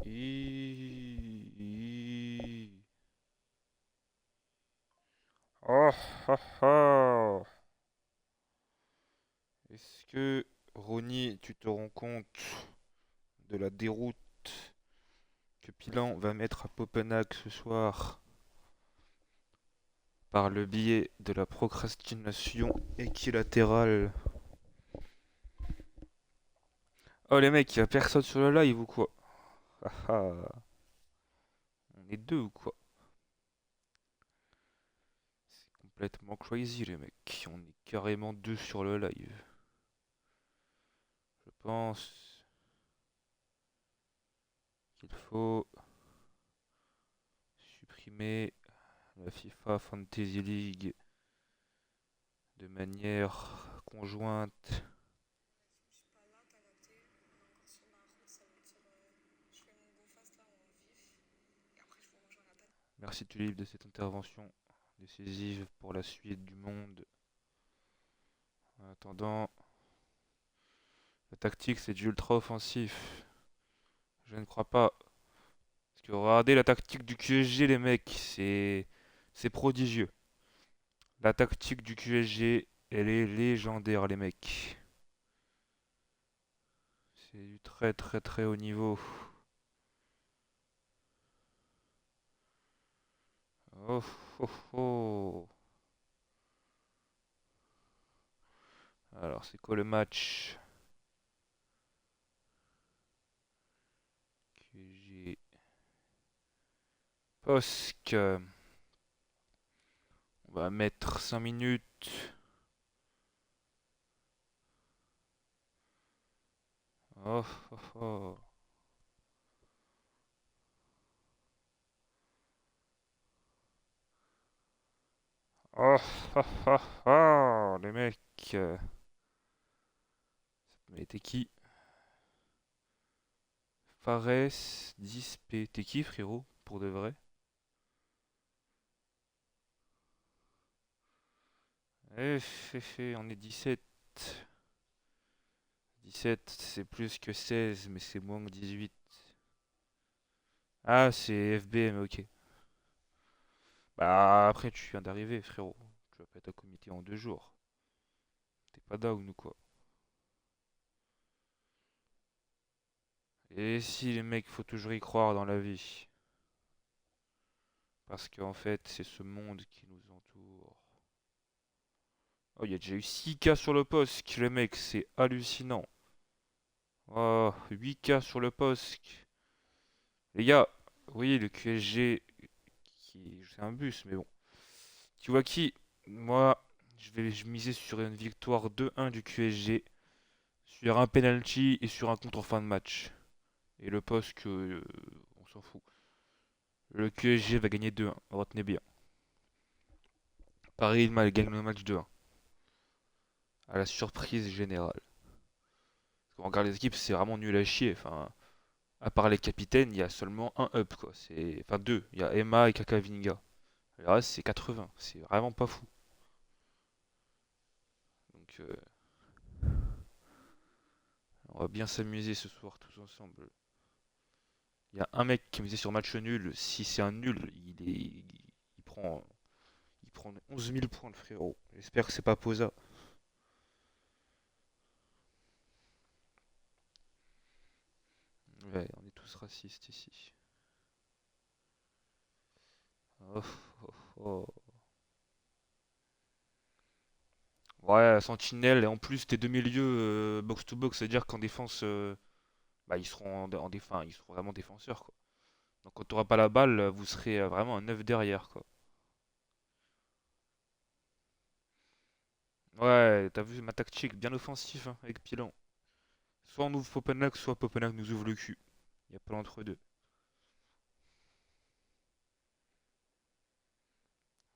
Oh, ah, ah. Est-ce que, Ronnie, tu te rends compte de la déroute que Pilan va mettre à Copenhague ce soir par le biais de la procrastination équilatérale? Oh les mecs, y'a personne sur le live ou quoi? Ah ah, on est deux ou quoi? C'est complètement crazy les mecs, on est carrément deux sur le live. Je pense qu'il faut supprimer la FIFA Fantasy League de manière conjointe. Merci Tulip de cette intervention décisive pour la suite du monde. En attendant, la tactique c'est du ultra offensif. Je ne crois pas. Parce que regardez la tactique du QSG les mecs, c'est prodigieux. La tactique du QSG, elle est légendaire les mecs. C'est du très très très haut niveau. Oh oh oh. Alors c'est quoi le match? QSG Posk. On va mettre 5 minutes. Oh oh oh. Oh oh oh oh. Les mecs. Mais t'es qui? Fares 10P. T'es qui frérot? Pour de vrai? On est 17. 17 c'est plus que 16 mais c'est moins que 18. Ah c'est FBM ok. Bah après tu viens d'arriver frérot. Tu vas pas être à comité en 2 jours. T'es pas down ou quoi? Et si les mecs faut toujours y croire dans la vie. Parce qu'en fait c'est ce monde qui nous entoure. Oh il y a déjà eu 6K sur le poste les mecs c'est hallucinant. Oh 8K sur le poste. Les gars, oui le QSG c'est un bus mais bon. Tu vois qui? Moi, je miser sur une victoire 2-1 du QSG, sur un penalty et sur un contre en fin de match. Et le poste que on s'en fout. Le QSG va gagner 2-1, retenez bien. Paris il gagne le match 2-1, à la surprise générale. Quand on regarde les équipes, c'est vraiment nul à chier. Enfin, à part les capitaines, il y a seulement un up quoi. Enfin deux. Il y a Emma et Kakavinga. Le reste c'est 80. C'est vraiment pas fou. Donc on va bien s'amuser ce soir tous ensemble. Il y a un mec qui me disait sur match nul, si c'est un nul, il prend 11 000 points le frérot. J'espère que c'est pas Posa. Ouais, on est tous racistes ici. Oh, oh, oh. Ouais, Sentinelle, et en plus tes deux milieux box to box, c'est-à-dire qu'en défense, bah, ils seront vraiment défenseurs quoi. Donc quand t'auras pas la balle, vous serez vraiment un 9 derrière quoi. Ouais, t'as vu ma tactique, bien offensif hein, avec Pilan. Soit on ouvre Popanac, soit Popanac nous ouvre le cul. Y a pas l'entre-deux.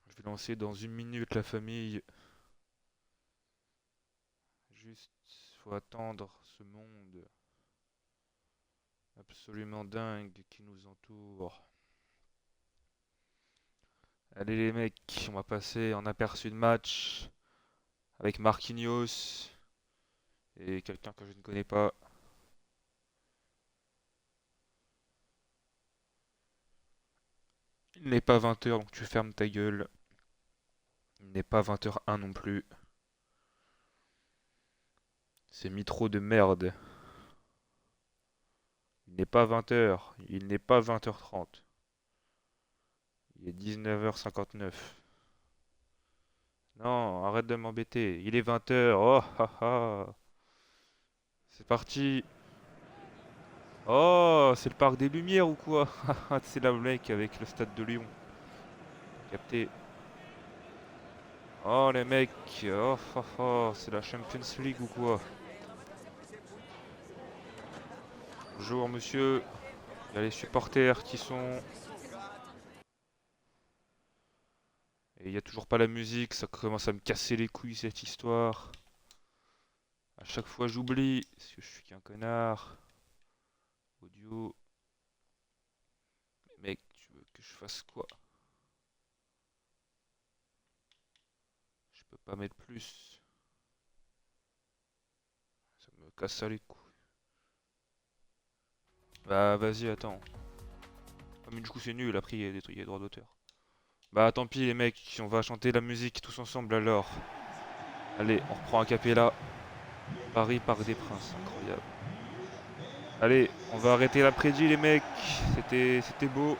Je vais lancer dans 1 minute la famille. Juste, faut attendre ce monde absolument dingue qui nous entoure. Allez les mecs, on va passer en aperçu de match avec Marquinhos et quelqu'un que je ne connais pas. Il n'est pas 20h, donc tu fermes ta gueule. Il n'est pas 20h01 non plus. C'est Mitro de merde. Il n'est pas 20h. Il n'est pas 20h30. Il est 19h59. Non, arrête de m'embêter. Il est 20h. Oh, ha, ha. C'est parti. Oh, c'est le parc des Lumières ou quoi? C'est la blague avec le stade de Lyon. Capté. Oh, les mecs. Oh, oh, oh. C'est la Champions League ou quoi? Bonjour, monsieur. Il y a les supporters qui sont... Et il n'y a toujours pas la musique. Ça commence à me casser les couilles, cette histoire. À chaque fois, j'oublie. Parce que je suis qu'un connard. Audio. Mais mec, tu veux que je fasse quoi? Je peux pas mettre plus. Ça me casse ça les couilles. Bah vas-y, attends. Ah mais du coup c'est nul, après il y a des trucs, il y a des droits d'auteur. Bah tant pis les mecs, on va chanter la musique tous ensemble alors. Allez, on reprend un cappella. Paris, Parc des Princes, incroyable. Allez, on va arrêter l'après-midi les mecs. C'était beau.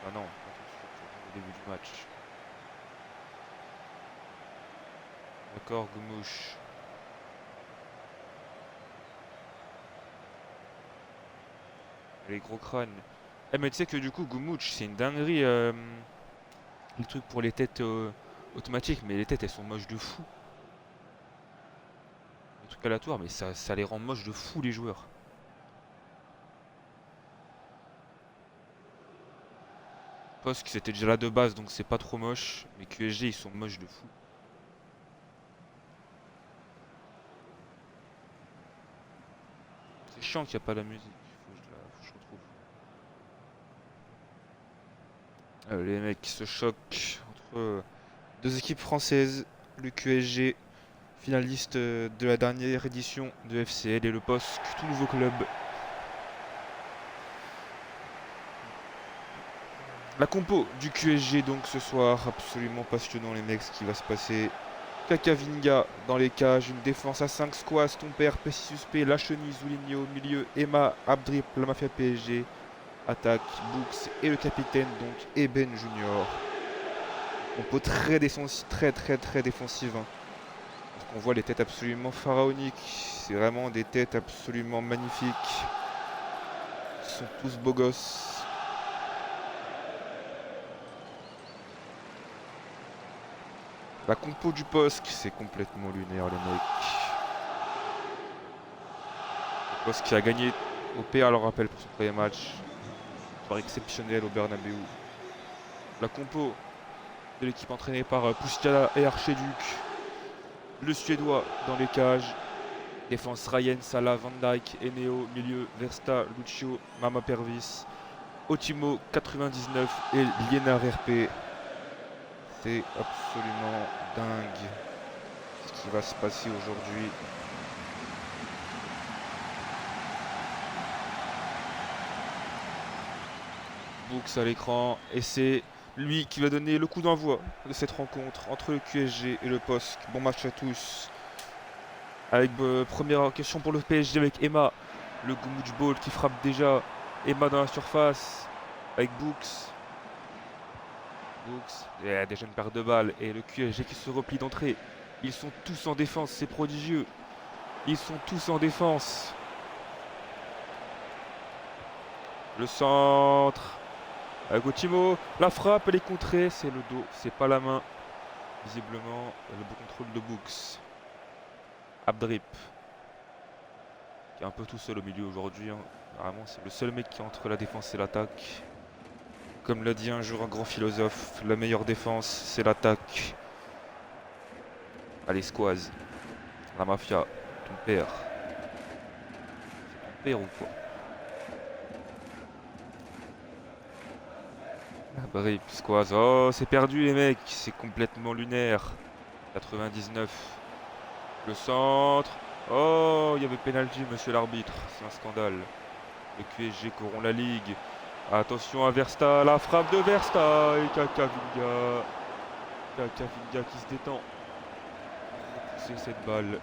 Ah non, pas tout de suite, au début du match. D'accord, Goumouche. Les gros crânes. Eh mais tu sais que du coup Goumouche c'est une dinguerie les trucs pour les têtes automatiques, mais les têtes elles sont moches de fou. Les trucs aléatoires, mais ça les rend moches de fou les joueurs. Posk c'était déjà là de base donc c'est pas trop moche, mais QSG ils sont moches de fou. C'est chiant qu'il n'y a pas la musique, faut que je retrouve. Les mecs qui se choquent entre deux équipes françaises, le QSG, finaliste de la dernière édition de FCL et le Posk, tout nouveau club. La compo du QSG donc ce soir, absolument passionnant les mecs ce qui va se passer. Kakavinga dans les cages, une défense à 5 squads, ton père, Pessi Suspect, La Chenille, Zouligno, milieu, Emma, Abdrip, la Mafia PSG, attaque, Books et le capitaine donc Eben Junior. Compo très défensive. Hein. On voit les têtes absolument pharaoniques, c'est vraiment des têtes absolument magnifiques. Ils sont tous beaux gosses. La compo du Posk, c'est complètement lunaire les mecs. Le Posk qui a gagné au PA, alors rappel pour son premier match. Soirée exceptionnelle au Bernabeu. La compo de l'équipe entraînée par Pustiala et Archiduc. Le Suédois dans les cages. Défense Ryan, Salah, Van Dijk, Eneo, milieu, Versta, Lucio, Mama Pervis, Otimo 99 et Liénard RP. C'est absolument dingue ce qui va se passer aujourd'hui. Books à l'écran et c'est lui qui va donner le coup d'envoi de cette rencontre entre le QSG et le Posk. Bon match à tous. Avec première question pour le PSG avec Emma, le Goumouch Ball qui frappe déjà. Emma dans la surface avec Books. Il y a déjà une paire de balles et le QSG qui se replie d'entrée. Ils sont tous en défense, c'est prodigieux. Ils sont tous en défense. Le centre. Avec Otimo, la frappe, elle est contrée, c'est le dos, c'est pas la main. Visiblement, le beau contrôle de Books. Abdrip, qui est un peu tout seul au milieu aujourd'hui. Hein. Vraiment, c'est le seul mec qui est entre la défense et l'attaque. Comme l'a dit un jour un grand philosophe, la meilleure défense, c'est l'attaque. Allez, squaz. La mafia, ton père. C'est ton père ou quoi? Brip, squaz. Oh, c'est perdu les mecs, c'est complètement lunaire. 99. Le centre. Oh, il y avait pénalty, monsieur l'arbitre. C'est un scandale. Le QSG corrompt la ligue. Attention à Versta, la frappe de Versta et Kakavinga. Kakavinga qui se détend. C'est cette balle.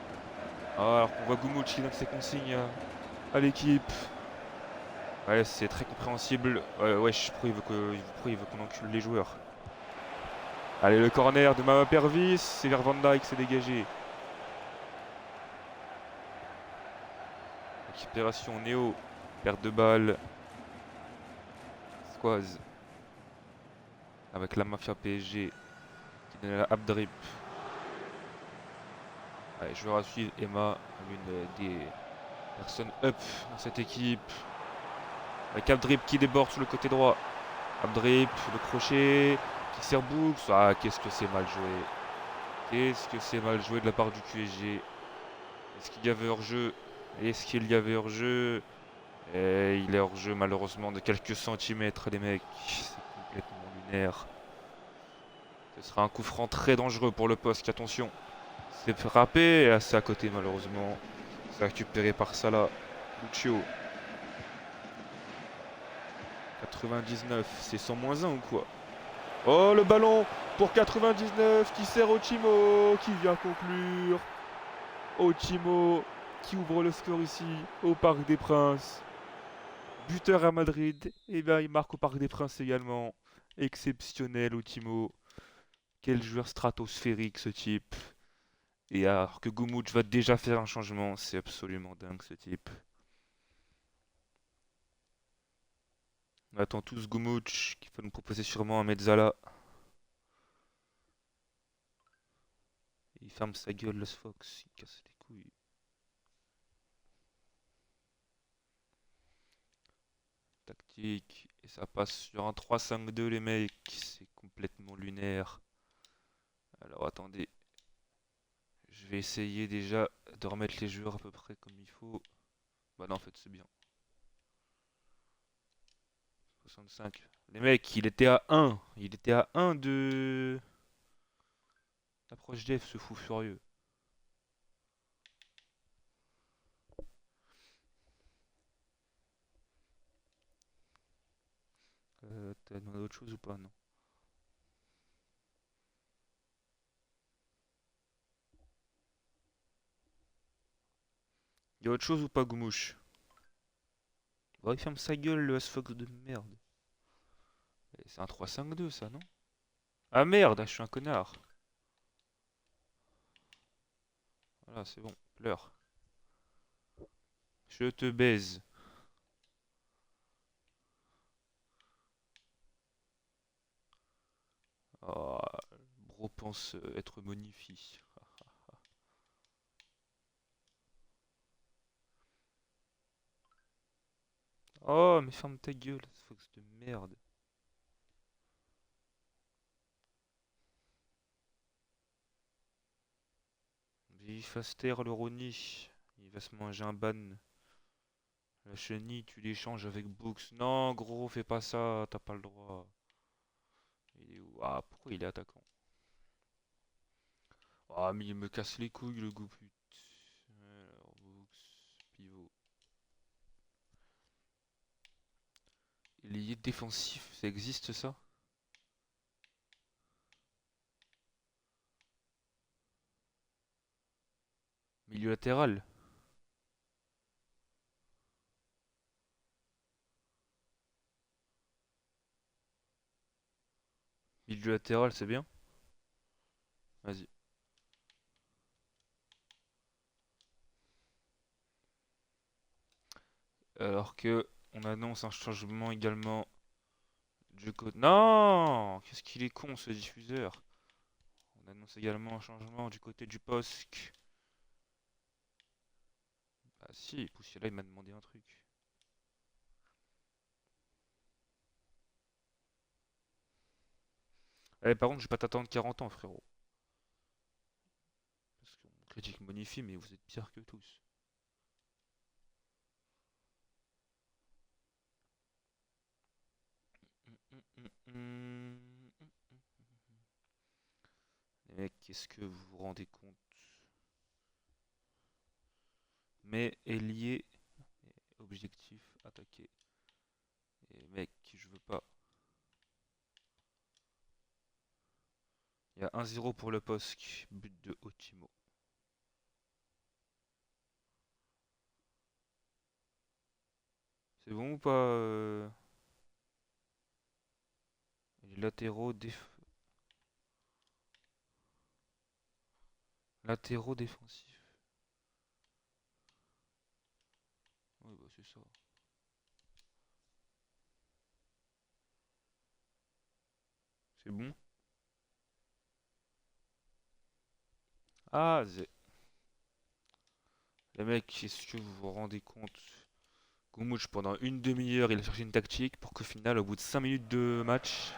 Ah, alors qu'on voit Gumouch qui donne ses consignes à l'équipe. Ouais, c'est très compréhensible. Ouais, wesh, pourquoi il veut qu'on encule les joueurs? Allez, le corner de Mama Pervis. C'est vers Van Dijk, c'est dégagé. Récupération Néo. Perte de balle. Squaz. Avec la mafia PSG. Qui donne à Abdrip. Allez, joueur à suivre. Emma. L'une des personnes up dans cette équipe. Avec Abdrip qui déborde sur le côté droit. Abdrip, le crochet. Qui sert Books. Ah, qu'est-ce que c'est mal joué. Qu'est-ce que c'est mal joué de la part du QSG. Est-ce qu'il y avait hors-jeu? Est-ce qu'il y avait hors-jeu? Et il est hors-jeu malheureusement de quelques centimètres les mecs. C'est complètement lunaire. Ce sera un coup franc très dangereux pour le poste, attention. C'est frappé et assez à côté malheureusement. C'est récupéré par Salah. Lucio. 99, c'est 100-1 ou quoi? Oh le ballon pour 99 qui sert Ochimo qui vient conclure. Ochimo qui ouvre le score ici au Parc des Princes. Buteur à Madrid, et bien il marque au Parc des Princes également. Exceptionnel Ochimo. Quel joueur stratosphérique ce type. Et alors que Gumouch va déjà faire un changement, c'est absolument dingue ce type. On attend tous Gumouch qui va nous proposer sûrement un Mezzala. Il ferme sa gueule, Los Fox, il casse les couilles. Tactique, et ça passe sur un 3-5-2 les mecs, c'est complètement lunaire. Alors attendez, je vais essayer déjà de remettre les joueurs à peu près comme il faut. Bah non en fait c'est bien. 65. Les mecs, il était à 1. Il était à 1 de... Approche Jeff, ce fou furieux. T'as demandé autre chose ou pas? Non. Y'a autre chose ou pas, Goumouche? Bah, il ferme sa gueule, le S-Fox de merde. C'est un 3-5-2, ça, non? Ah merde, je suis un connard. Voilà, c'est bon, pleure. Je te baise. Oh, bro pense être monifié. Oh, mais ferme ta gueule, S-Fox de merde. Il va se taire, le Roni. Il va se manger un ban. La chenille, tu l'échanges avec Books. Non, gros, fais pas ça, t'as pas le droit. Il est où? Ah, pourquoi il est attaquant? Ah, mais il me casse les couilles, le goût, pute. Alors, Books, pivot. Ailier défensif, ça existe ça? Milieu latéral? Milieu latéral, c'est bien? Vas-y. Alors que on annonce un changement également du côté... Non! Qu'est-ce qu'il est con ce diffuseur. On annonce également un changement du côté du POSC. Ah si, Poussiela il m'a demandé un truc. Eh, par contre, je vais pas t'attendre 40 ans, frérot. Parce qu'on critique Monify, mais vous êtes pire que tous. Les mecs, qu'est-ce que vous vous rendez compte? Mais ailier, objectif, attaquer. Et mec, je veux pas. Il y a 1-0 pour le POSC, but de Otimo. C'est bon ou pas les latéraux défensifs. Oui, bah c'est ça. C'est bon. Ah, les mecs, est-ce que vous vous rendez compte? Goumouch, pendant une demi-heure, il a cherché une tactique pour qu'au final, au bout de 5 minutes de match,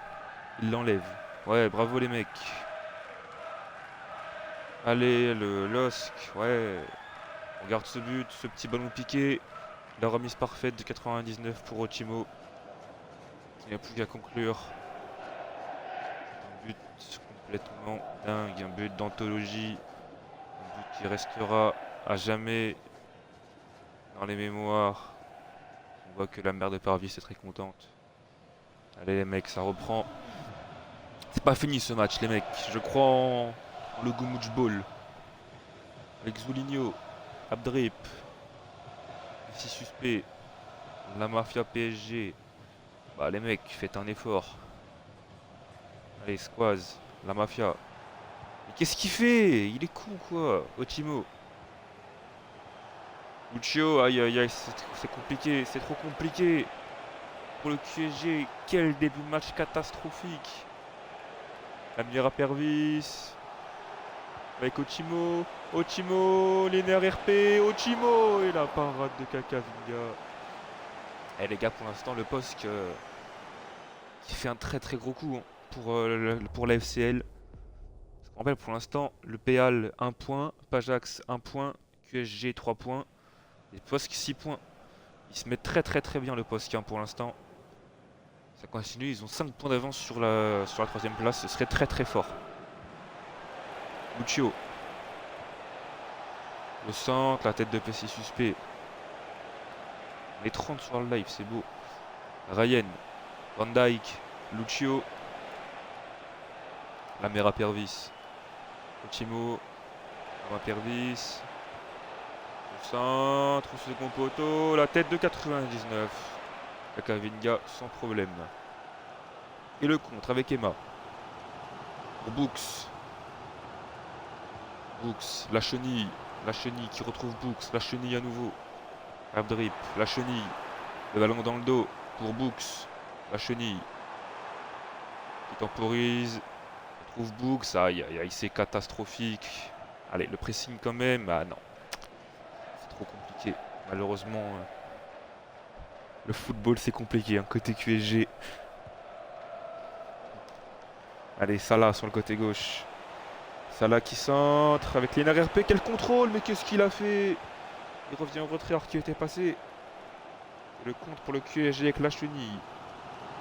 il l'enlève. Ouais, bravo les mecs. Allez, le LOSC, ouais. On garde ce but, ce petit ballon piqué. La remise parfaite de 99 pour Otimo. Il n'y a plus qu'à conclure. Un but complètement dingue, un but d'anthologie. Un but qui restera à jamais dans les mémoires. On voit que la mère de Parvis est très contente. Allez les mecs, ça reprend. C'est pas fini ce match les mecs. Je crois en le Goumouch Ball. Avec Zoulinho, Abdrip, ici suspect, la Mafia PSG. Bah les mecs, faites un effort. Allez, Squaz, la Mafia. Mais qu'est-ce qu'il fait? Il est con quoi, Otimo. Lucio, aïe aïe aïe, c'est compliqué, c'est trop compliqué. Pour le QSG, quel début de match catastrophique. Amira Pervis. Avec Otimo. Otimo, Liner RP, Otimo. Et la parade de Kakavinga. Eh les gars, pour l'instant, le poste qui fait un très très gros coup hein, pour la FCL. Parce qu'en fait, pour l'instant, le PAL 1 point, Pajax 1 point, QSG 3 points, et POSC 6 points. Ils se mettent très très très bien le POSC hein, pour l'instant. Ça continue, ils ont 5 points d'avance sur la troisième place, ce serait très très fort. Lucio. Le centre, la tête de PC suspect. Les 30 sur le live, c'est beau. Ryan, Van Dyke, Lucio. La Mera Pervis. Otimo. Mera Pervis. Le centre, au second poteau. La tête de 99. Kakavinga sans problème. Et le contre avec Emma. Pour Books. Books, la chenille. La chenille qui retrouve Books. La chenille à nouveau. Abdrip, la chenille. Le ballon dans le dos pour Books. La chenille. Qui temporise. Retrouve Books. Aïe aïe aïe, c'est catastrophique. Allez, le pressing quand même. Ah non. C'est trop compliqué. Malheureusement, le football c'est compliqué. Hein, côté QSG. Allez, Salah sur le côté gauche. Salah qui centre avec Lena RP. Quel contrôle, mais qu'est-ce qu'il a fait? Il revient au retrait alors qu'il était passé. Et le contre pour le QSG avec la chenille.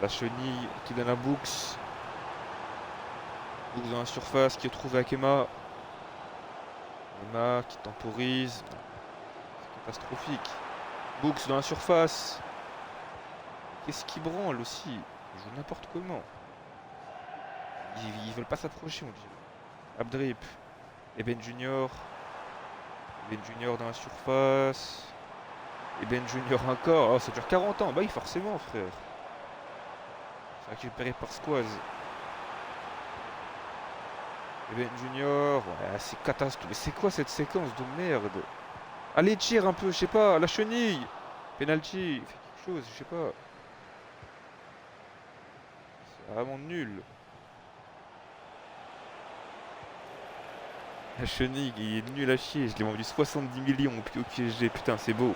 La chenille qui donne à Books. Books dans la surface qui est trouvé avec Emma. Emma qui temporise. C'est catastrophique. Books dans la surface. Qu'est-ce qui branle aussi? Il joue n'importe comment. Ils veulent pas s'approcher, on dirait. Abdrip. Eben Junior. Eben Junior dans la surface. Eben Junior encore. Oh, ça dure 40 ans. Bah oui, forcément, frère. C'est récupéré par Squaz. Eben Junior. Ouais, c'est catastrophique. Mais c'est quoi cette séquence de merde? Allez, tire un peu, je sais pas. La chenille. Penalty. Fais quelque chose, je sais pas. C'est vraiment nul. La chenille, il est nul à chier. Je l'ai vendu 70 millions au PSG. Putain, c'est beau.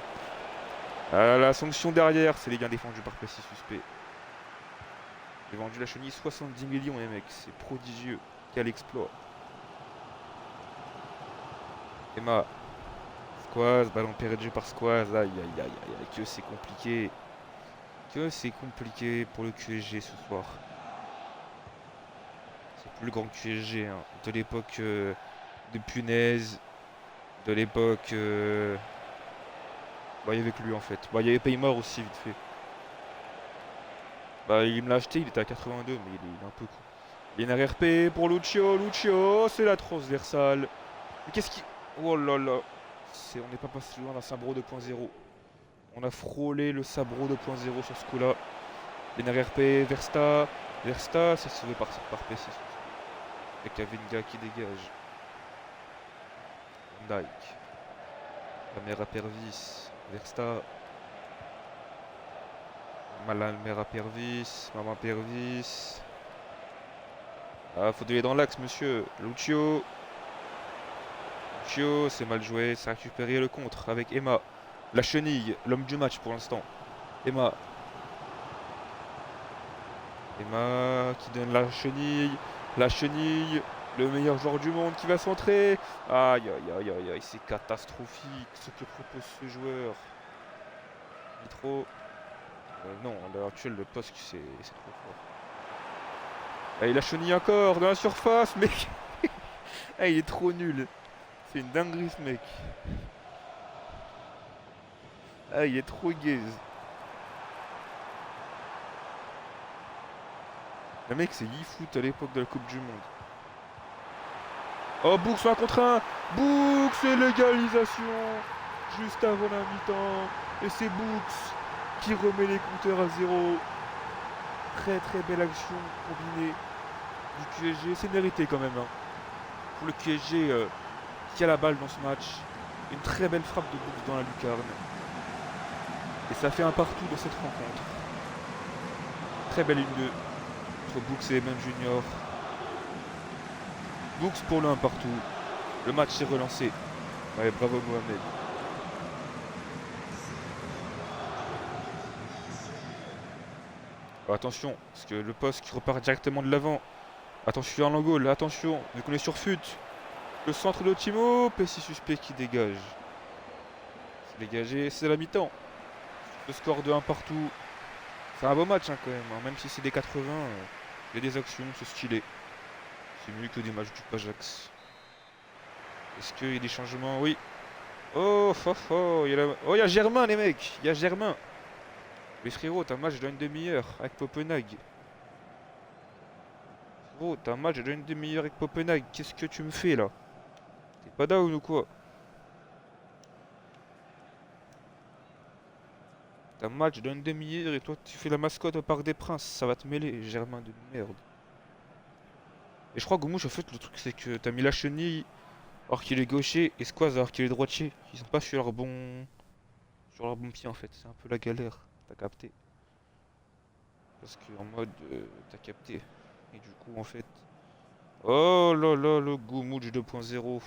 Ah, la sanction derrière, c'est les gains défendus par Précis Suspect. J'ai vendu la chenille 70 millions, les mecs. C'est prodigieux. Quel exploit. Emma. Squaz, ballon perdu par Squaz. Aïe, aïe, aïe, aïe. Que c'est compliqué. Que c'est compliqué pour le QSG ce soir. C'est plus le grand QSG hein, de l'époque de Punaise. De l'époque. Bah, il y avait que lui en fait. Bah, il y avait Paymore aussi, vite fait. Bah, il me l'a acheté, il était à 82, mais il est un peu con. Il y a une RRP pour Lucio. Lucio, c'est la transversale. Mais qu'est-ce qui. Oh là là. On n'est pas passé loin d'un sabro 2.0. On a frôlé le sabro 2.0 sur ce coup-là. Il y a une RRP, Versta. Versta, c'est sauvé par PC. Et Kavinga qui dégage. Van Dijk. Lamera Pervis. Versta. Malamera Pervis. Maman Pervis. Ah, faut donner dans l'axe, monsieur. Lucio. Lucio, c'est mal joué. Ça a récupéré le contre avec Emma. La chenille, l'homme du match pour l'instant. Emma. Emma qui donne la chenille. La chenille. Le meilleur joueur du monde qui va centrer. Aïe aïe aïe aïe aïe. C'est catastrophique ce que propose ce joueur. Il est trop. Non, à l'heure actuelle, le poste, c'est trop fort. Ah, il a chenille encore dans la surface, mais. Ah, il est trop nul. C'est une dinguerie ce mec. Ah, il est trop gaze. Le mec, c'est e-foot à l'époque de la Coupe du Monde. Oh, Book sur un contre un. Book, c'est l'égalisation. Juste avant la mi-temps. Et c'est Books qui remet les compteurs à zéro. Très très belle action combinée du QSG. C'est mérité quand même. Hein. Pour le QSG qui a la balle dans ce match. Une très belle frappe de Books dans la lucarne. Et ça fait un partout dans cette rencontre. Très belle 1-2 entre Books et Eman Junior. Books pour le 1 partout. Le match s'est relancé. Ouais, bravo Mohamed. Oh, attention, parce que le poste qui repart directement de l'avant. Attention à l'angle, attention, vu qu'on est sur fut. Le centre de Timo, Pessi suspect qui dégage. C'est dégagé, c'est la mi-temps. Le score de 1 partout. C'est un beau match hein, quand même, hein. Même si c'est des 80, il y a des actions, c'est stylé. C'est mieux que des matchs du Pajax. Est-ce qu'il y a des changements? Oui. Oh, il y a oh, il y a Germain les mecs, il y a Germain. Mais frérot, t'as un match dans une demi-heure avec Copenhague. Frérot, t'as un match dans une demi-heure avec Copenhague. Qu'est-ce que tu me fais là? T'es pas down ou quoi? T'as un match dans une demi-heure et toi tu fais la mascotte au Parc des Princes. Ça va te mêler, Germain de merde. Et je crois Goumouche, en fait, le truc c'est que t'as mis la chenille alors qu'il est gaucher et Squaz alors qu'il est droitier. Ils sont pas sur leur bon pied en fait. C'est un peu la galère. T'as capté? Parce que en mode, t'as capté. Et du coup, en fait. Oh là là, le Goumouche 2.0.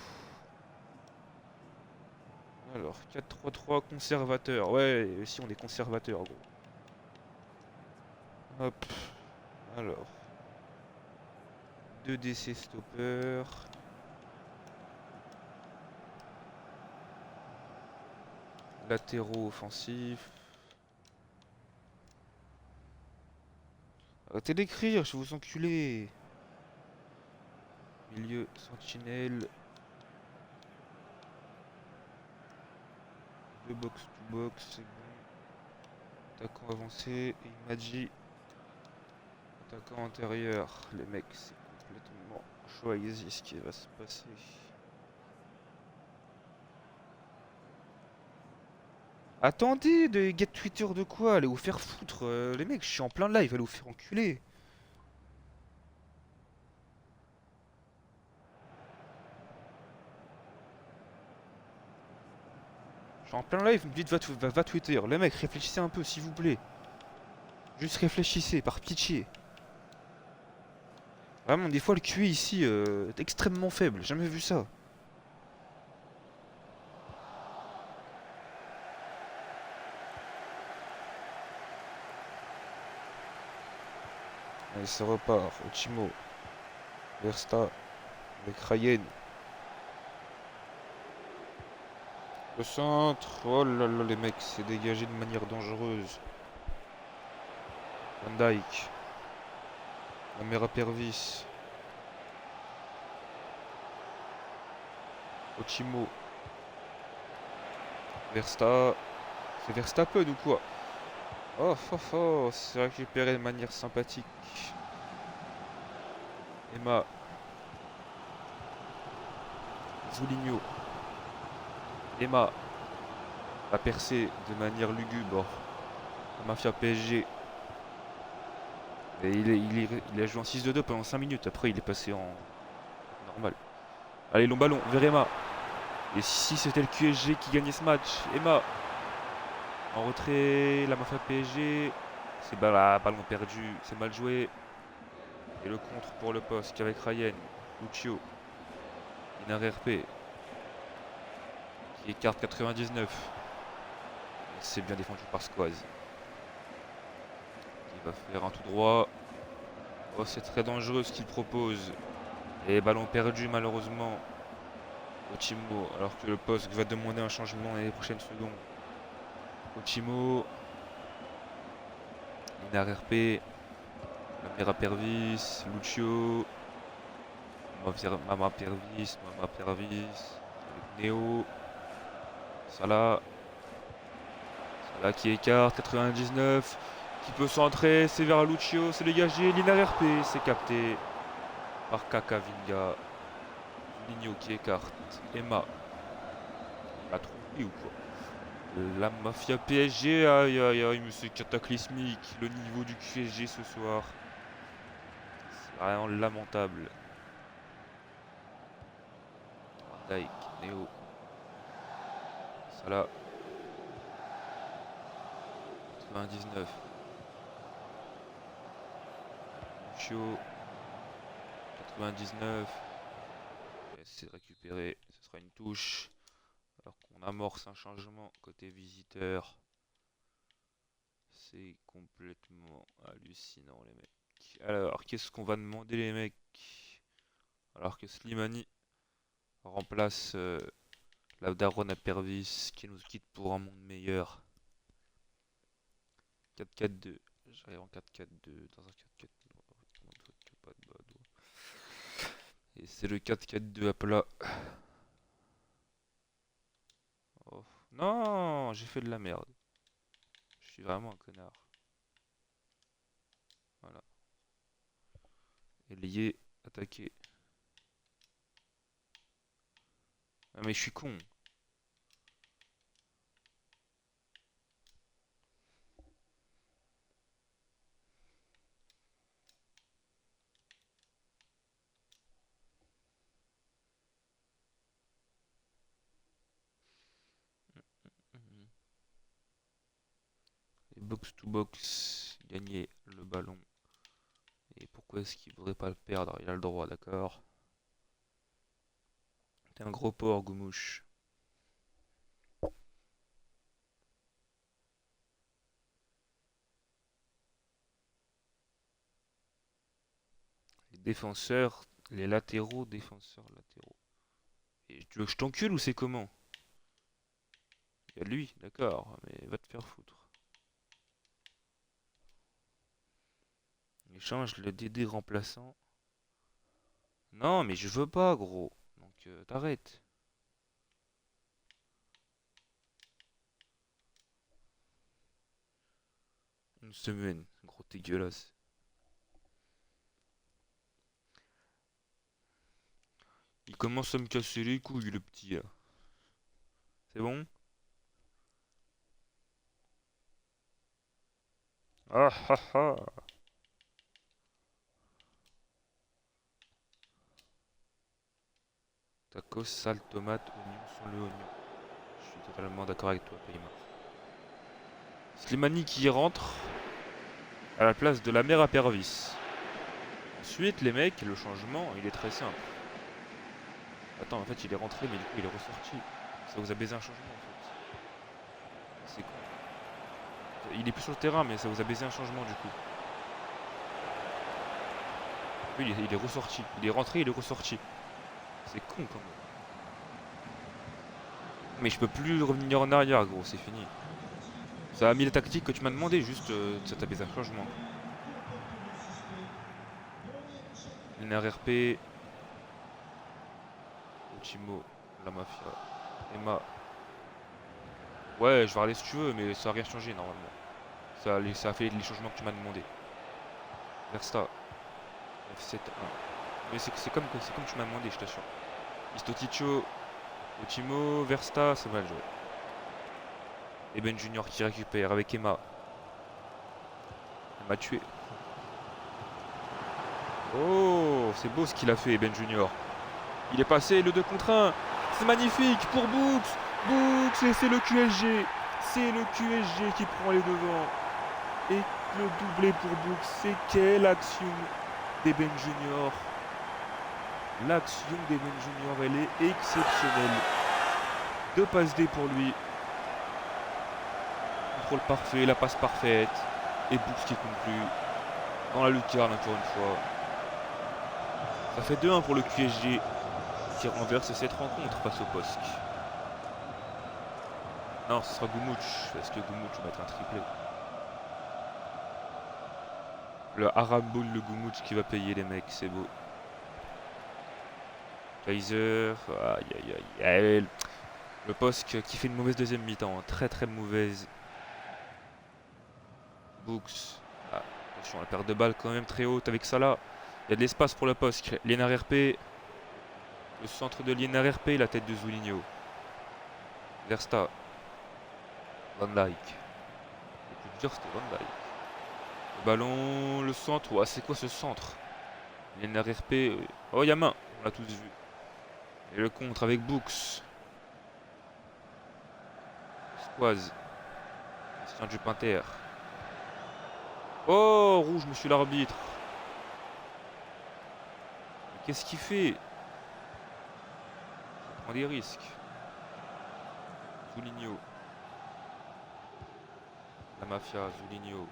Alors, 4-3-3 conservateur. Ouais, si on est conservateur, gros. Hop. Alors. 2 DC stopper. Latéraux offensifs. Arrêtez d'écrire, je vais vous enculer. Milieu, sentinelle. 2 box-to-box, c'est bon. Attaquant avancé, Imaji. Attaquant intérieur. Les mecs, c'est complètement choisi ce qui va se passer. Attendez, de get Twitter de quoi? Allez vous faire foutre. Les mecs, je suis en plein live, allez vous faire enculer. Je suis en plein live, vous me dites va Twitter. Les mecs, réfléchissez un peu, s'il vous plaît. Juste réfléchissez, par pitié. Vraiment, des fois, le QI ici est extrêmement faible. Jamais vu ça. Allez, ça repart. Ochimo. Versta. Avec Ryan. Le centre. Oh là là, les mecs, c'est dégagé de manière dangereuse. Van Dijk. Lamera Pervis. Ochimo. Versta. C'est Verstappen ou quoi? Oh, oh, oh, c'est récupéré de manière sympathique. Emma, Zouligno, Emma a percé de manière lugubre. La Mafia PSG. Et il a joué en 6-2-2 pendant 5 minutes. Après, il est passé en normal. Allez, long ballon vers Emma. Et si c'était le QSG qui gagnait ce match? Emma en retrait, la Mafia PSG. C'est ballon perdu, c'est mal joué. Et le contre pour le poste avec Ryan, Lucio, Inar RP qui écarte 99. C'est bien défendu par Squaz. Il va faire un tout droit. Oh, c'est très dangereux ce qu'il propose. Et ballon perdu malheureusement au Timo, alors que le poste va demander un changement dans les prochaines secondes. Au Timo, Inar RP, Mera Pervis, Lucio, Mama Pervis, avec Neo, Salah, Salah qui écarte, 99, qui peut centrer, c'est vers Lucio, c'est dégagé, Linar RP, c'est capté par Kakavinga, Juninho qui écarte, Emma, il m'a trompé ou quoi? La Mafia PSG, aïe aïe aïe, mais c'est cataclysmique, le niveau du PSG ce soir, c'est vraiment lamentable. Van Dijk, Neo, Salah, 99. Lucio, 99. C'est récupéré, ce sera une touche. Alors qu'on amorce un changement côté visiteur. C'est complètement hallucinant les mecs. Alors, qu'est-ce qu'on va demander les mecs? Alors que Slimani remplace la daronne à Pervis qui nous quitte pour un monde meilleur. 4-4-2. J'arrive en 4-4-2 dans un 4-4-2. Et c'est le 4-4-2 à plat. Oh. Non, j'ai fait de la merde. Je suis vraiment un connard. Voilà. Ailier, attaqué. Ah mais je suis con. Mhm. Et box to box, gagner le ballon. Et pourquoi est-ce qu'il voudrait pas le perdre? Il a le droit, d'accord. T'es un gros porc, Goumouche. Les défenseurs, les latéraux, défenseurs latéraux. Et tu veux que je t'encule ou c'est comment? Il y a lui, d'accord, mais va te faire foutre. Échange le DD remplaçant. Non, mais je veux pas, gros. Donc t'arrêtes. Une semaine, gros dégueulasse. Il commence à me casser les couilles, le petit là. C'est bon? Ah ah ah. Tacos, sale, tomate, oignon sur le oignon. Je suis totalement d'accord avec toi, Payma. Slimani qui rentre à la place de la mère à Pervis. Ensuite, les mecs, le changement, il est très simple. Attends, en fait, il est rentré, mais du coup, il est ressorti. Ça vous a baisé un changement, en fait. C'est con. Il est plus sur le terrain, mais ça vous a baisé un changement, du coup. Oui, il est ressorti. Il est rentré, il est ressorti. C'est con, quand même. Mais je peux plus revenir en arrière, gros, c'est fini. Ça a mis la tactique que tu m'as demandé, juste, ça t'a baisé un changement. NRRP, Ultimo, la mafia, Emma. Ouais, je vais regarder si tu veux, mais ça a rien changé normalement. Ça a fait les changements que tu m'as demandé. Versta, F7-1. Mais c'est comme tu m'as demandé, je t'assure. Istoticho, Otimo, Versta, c'est mal joué. Et Ben Junior qui récupère avec Emma. Elle m'a tué. Oh, c'est beau ce qu'il a fait, Ben Junior. Il est passé le 2 contre 1. C'est magnifique pour Books. Books, et c'est le QSG. C'est le QSG qui prend les devants. Et le doublé pour Books. C'est quelle action d'Eben Junior. L'action d'Eben Junior, elle est exceptionnelle. 2 passes D pour lui. Contrôle parfait, la passe parfaite. Et Books qui conclut. Dans la lucarne encore une fois. Ça fait 2-1 pour le QSG qui renverse cette rencontre face au POSC. Non, ce sera Goumouch, parce que Goumouch va mettre un triplé. Le Haramboul, le Goumouch qui va payer les mecs, c'est beau. Kaiser, aïe aïe aïe. Le POSC qui fait une mauvaise deuxième mi-temps, très très mauvaise. Books, attention, la perte de balle quand même très haute avec Salah. Il y a de l'espace pour le POSC. Liénard RP, le centre de Liénard RP, la tête de Zoulinho. Versta, Van Dijk. Le plus dur c'était Van Dijk. Le ballon, le centre, ouais, c'est quoi ce centre? Liénard RP, oh il y a main, on l'a tous vu. Et le contre avec Books. Squaz. Christian Dupinter. Oh, rouge, monsieur l'arbitre. Qu'est-ce qu'il fait? Il prend des risques. Zoulinho. La mafia, Zoulinho.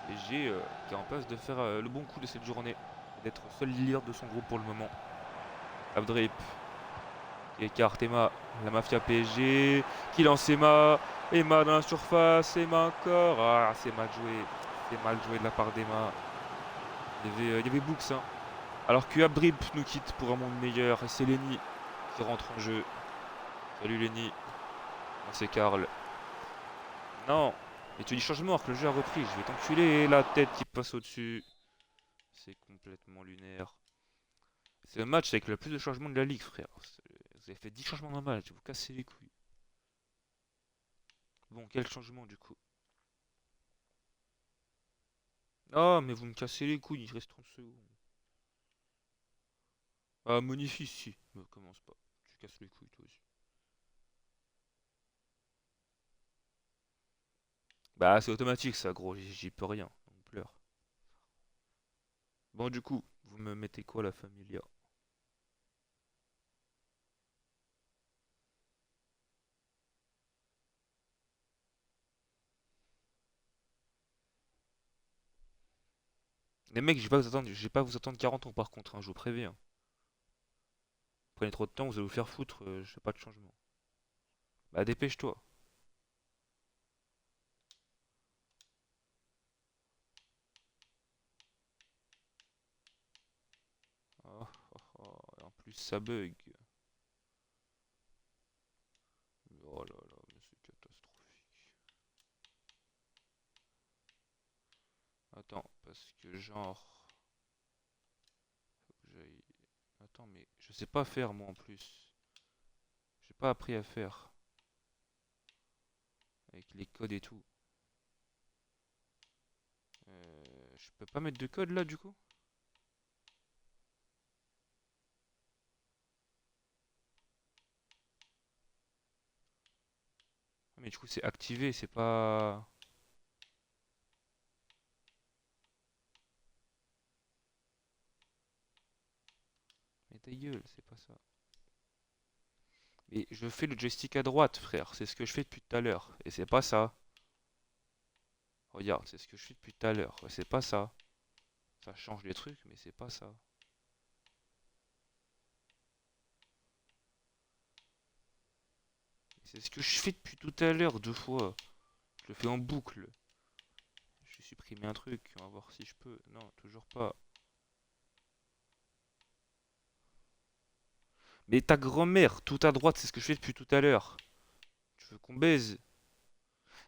Et G qui est en passe de faire le bon coup de cette journée. D'être seul leader de son groupe pour le moment. Abdrip. Qui écarte Emma. La mafia PSG. Qui lance Emma. Emma dans la surface. Emma encore. Ah, c'est mal joué. C'est mal joué de la part d'Emma. Il y avait Books. Hein. Alors que Abdrip nous quitte pour un monde meilleur. Et c'est Lenny qui rentre en jeu. Salut Lenny. Non, c'est Karl. Non. Et tu dis changement alors que le jeu a repris. Je vais t'enculer la tête qui passe au-dessus. C'est complètement lunaire. C'est le match avec le plus de changements de la ligue, frère. Vous avez fait 10 changements dans le match. Vous cassez les couilles. Bon, quel changement du coup? Ah, mais vous me cassez les couilles. Il reste 30 secondes. Ah, Monifi, si. Me commence pas. Tu casses les couilles, toi aussi. Bah, c'est automatique ça, gros. J'y peux rien. On pleure. Bon, du coup, vous me mettez quoi, la familia? Les mecs, je vais pas vous attendre 40 ans par contre, hein, je vous préviens. Prenez trop de temps, vous allez vous faire foutre, je fais pas de changement. Bah dépêche-toi. Oh, oh, oh, et en plus ça bug. Oh là là, mais c'est catastrophique. Attends, parce que genre... Faut que j'aille... Attends, mais je sais pas faire moi en plus. J'ai pas appris à faire. Avec les codes et tout. Je peux pas mettre de code là du coup? Ah, mais du coup c'est activé, c'est pas... Mais ta gueule, c'est pas ça. Mais je fais le joystick à droite, frère. C'est ce que je fais depuis tout à l'heure. Et c'est pas ça. Regarde, c'est ce que je fais depuis tout à l'heure. Ouais, c'est pas ça. Ça change les trucs, mais c'est pas ça. C'est ce que je fais depuis tout à l'heure, 2 fois. Je le fais en boucle. Je vais supprimer un truc, on va voir si je peux. Non, toujours pas. Mais ta grand-mère, tout à droite, c'est ce que je fais depuis tout à l'heure. Tu veux qu'on baise?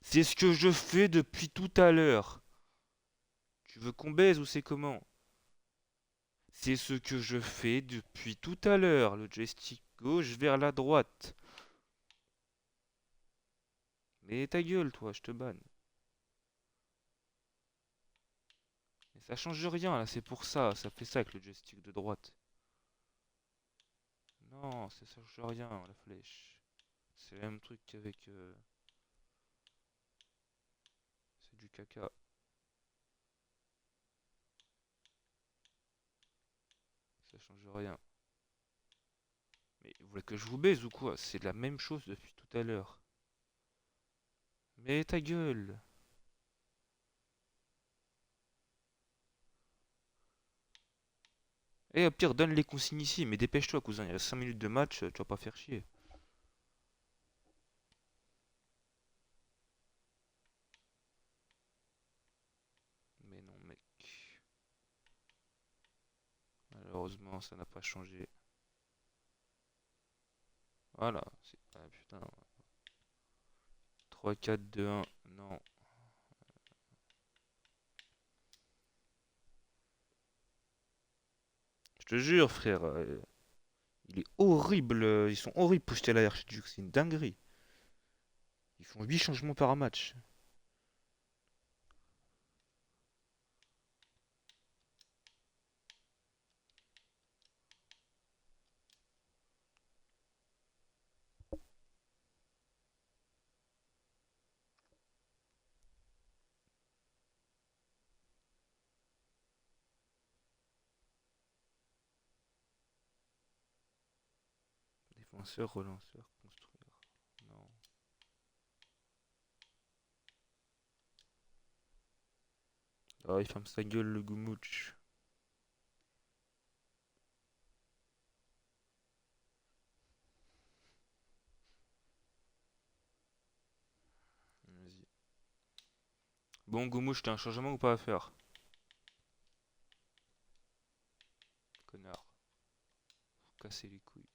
C'est ce que je fais depuis tout à l'heure. Tu veux qu'on baise ou c'est comment? C'est ce que je fais depuis tout à l'heure. Le joystick gauche vers la droite. Mais ta gueule, toi, je te banne. Mais ça change rien, là, c'est pour ça. Ça fait ça avec le joystick de droite. Non, ça change rien, la flèche. C'est le même truc qu'avec... c'est du caca. Ça change rien. Mais vous voulez que je vous baise ou quoi? C'est la même chose depuis tout à l'heure. Mais ta gueule! Eh, au pire, donne les consignes ici, mais dépêche-toi, cousin, il reste 5 minutes de match, tu vas pas faire chier. Mais non, mec. Malheureusement, ça n'a pas changé. Voilà. Ah, putain. 3, 4, 2, 1. Non. Je te jure, frère. Il est horrible. Ils sont horribles pour jeter la Archiduc. C'est une dinguerie. Ils font 8 changements par match. Défenseur, relanceur, construire. Non. Ah, il ferme sa gueule, le Goumouch. Vas-y. Bon, Goumouch, t'as un changement ou pas à faire? Connard. Faut casser les couilles.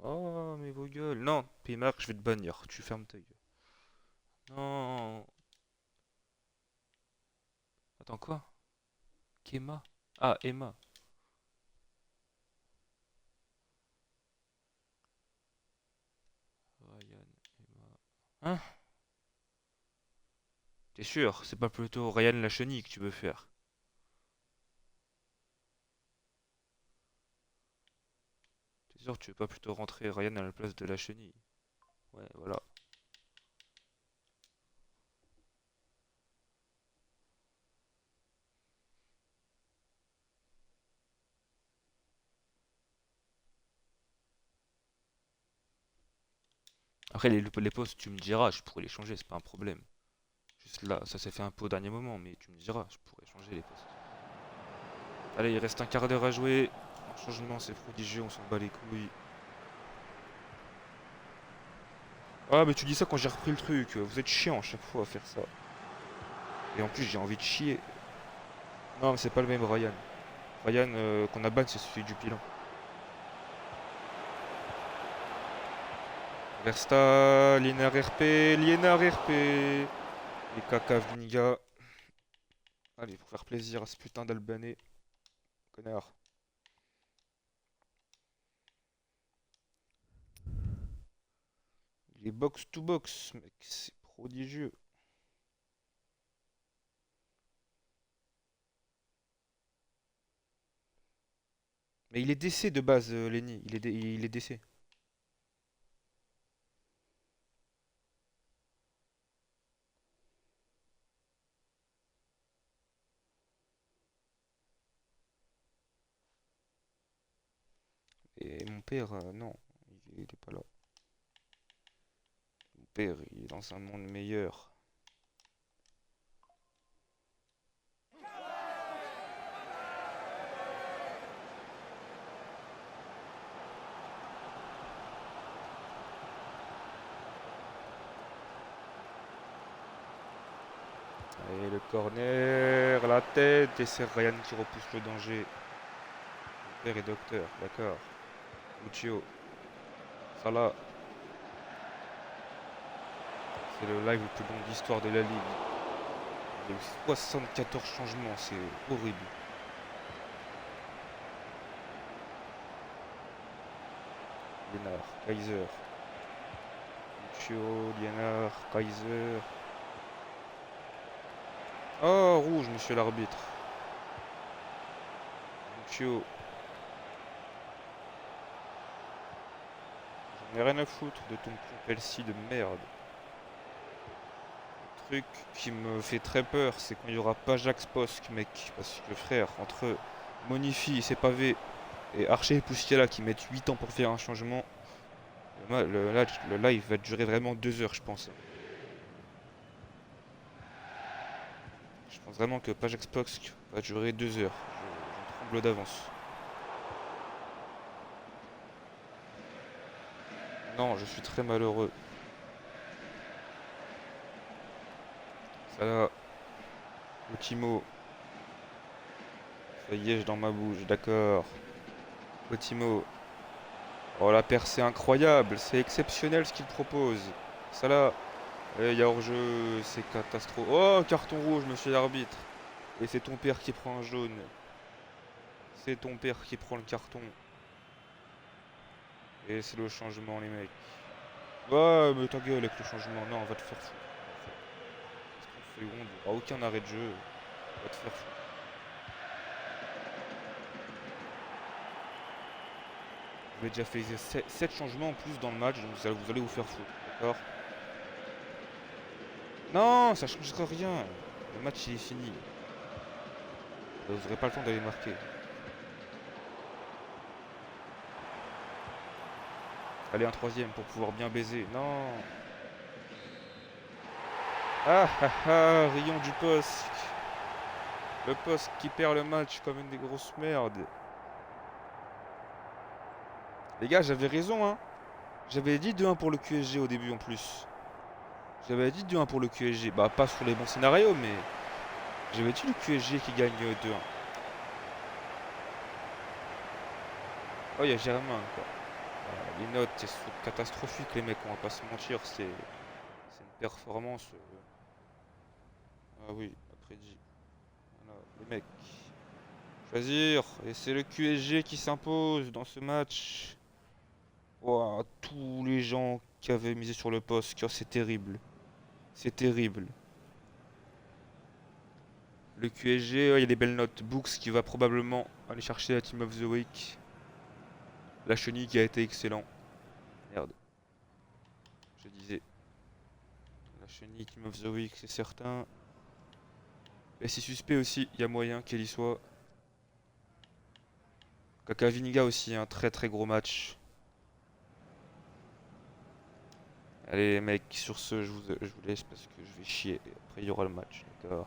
Oh, mais vos gueules. Non, Pimark, je vais te bannir. Tu fermes ta gueule. Non. Attends, quoi? Kema? Ah, Emma. Ryan, Emma. Hein? T'es sûr? C'est pas plutôt Ryan Lachenille que tu veux faire? T'es sûr que tu veux pas plutôt rentrer Ryan à la place de Lachenille? Ouais, voilà. Après, les postes, tu me diras, je pourrais les changer, c'est pas un problème. Juste là, ça s'est fait un peu au dernier moment, mais tu me diras, je pourrais changer les postes. Allez, il reste un quart d'heure à jouer. Un changement, c'est prodigieux, on s'en bat les couilles. Ah, mais tu dis ça quand j'ai repris le truc. Vous êtes chiant à chaque fois à faire ça. Et en plus, j'ai envie de chier. Non, mais c'est pas le même Ryan. Ryan qu'on a ban, c'est celui du pilon. Versta, Liénard RP, Liénard RP. Et Kaka Viniga. Allez, pour faire plaisir à ce putain d'Albanais. Connard. Il est box to box, mec. C'est prodigieux. Mais il est DC de base, Lenny. Il est DC. Et mon père, non. Il est pas là. Mon père, il est dans un monde meilleur. Le corner, la tête, et c'est Ryan qui repousse le danger. père est docteur, d'accord. Lucio. Salah. C'est le live le plus long de l'histoire de la ligue. Il y a eu 74 changements, c'est horrible. Liénard, Kaiser. Lucio, Liénard, Kaiser. Oh, rouge, monsieur l'arbitre. Lucio. J'en ai rien à foutre de ton Pelsi de merde. Le truc qui me fait très peur, c'est quand il n'y aura pas Jacques Posc, mec. Parce que frère, entre Monifi et ses pavés et Archer et Poustiala qui mettent 8 ans pour faire un changement, le live va durer vraiment 2 heures, je pense. Je pense vraiment que Pajax Posc va durer 2 heures. J'en tremble d'avance. Non, je suis très malheureux. Ça là, le Timo. Ça y est, j'ai dans ma bouche, d'accord. Otimo. Oh, la percée incroyable, c'est exceptionnel ce qu'il propose. Ça là, il y a hors-jeu, c'est catastrophe. Oh, carton rouge, monsieur l'arbitre. Et c'est ton père qui prend un jaune. C'est ton père qui prend le carton. Et c'est le changement, les mecs. Ouais, mais ta gueule avec le changement. Non, va te faire foutre. Qu'est-ce qu'on fait, honte. Ah, aucun arrêt de jeu. Va te faire foutre. Vous avez déjà fait 7 changements en plus dans le match, donc vous allez vous faire foutre. D'accord? Non, ça changera rien. Le match il est fini. Vous n'aurez pas le temps d'aller marquer. Allez, un troisième pour pouvoir bien baiser. Non. Ah ah ah, rayon du poste. Le poste qui perd le match comme une des grosses merdes. Les gars, j'avais raison, hein. J'avais dit 2-1 pour le QSG au début en plus. J'avais dit 2-1 pour le QSG. Bah, pas sur les bons scénarios, mais j'avais dit le QSG qui gagne 2-1. Oh, il y a Germain, quoi. Les notes elles sont catastrophiques, les mecs, on va pas se mentir. C'est une performance. Ah oui, après dit. Voilà, les mecs. Choisir. Et c'est le QSG qui s'impose dans ce match. Ouah, tous les gens qui avaient misé sur le poste, oh, c'est terrible. C'est terrible. Le QSG, il y a des belles notes. Books qui va probablement aller chercher la Team of the Week. La chenille qui a été excellent. Merde. Je disais. La chenille Team of the Week, c'est certain. Et c'est suspect aussi, il y a moyen qu'elle y soit. Kakavininga aussi, un très très gros match. Allez les mecs, sur ce, je vous laisse parce que je vais chier. Après, il y aura le match, d'accord?